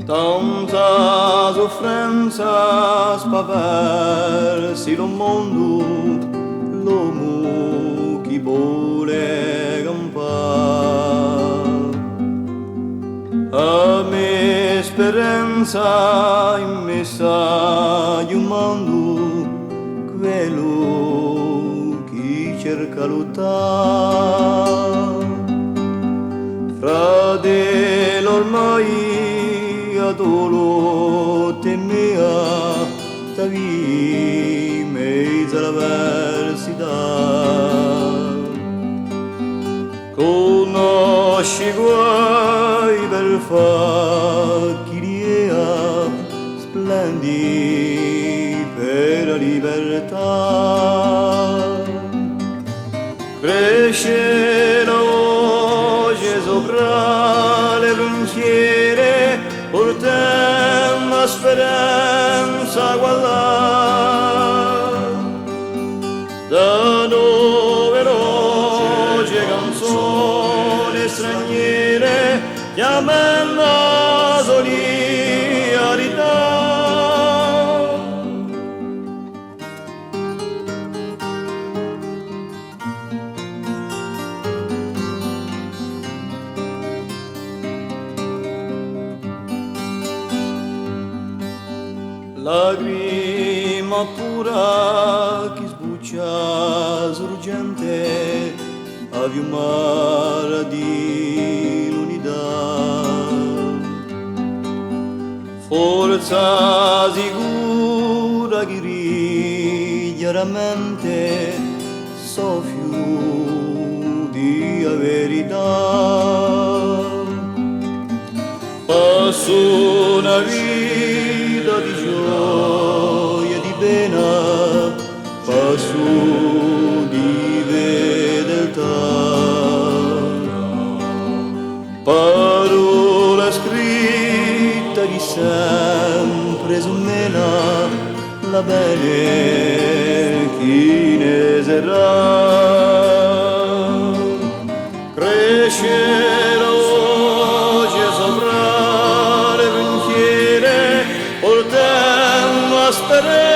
Tanta sofferenza spaversi lo mondo, l'uomo chi vuole campare. A me speranza immessa di un mondo, quello chi cerca lottare. Fratello ormai adolo temea, tavi mezzo all'avversità. Conosci guai per fa chi riea, splendi per la libertà. Cresce la voce sopra le frontiere, portando la speranza a guardare. Da numerose canzoni straniere chiamano la solidarietà. Lagrima pura che sbuccia sorgente a fiumare di l'unità. Forza sicura che chiaramente soffio di verità. Passo una vita di gioia e di pena, passo di fedeltà. Parola scritta che sempre smena la bene chi ne sarà. Cresce la voce sopra le frontiere, portando la speranza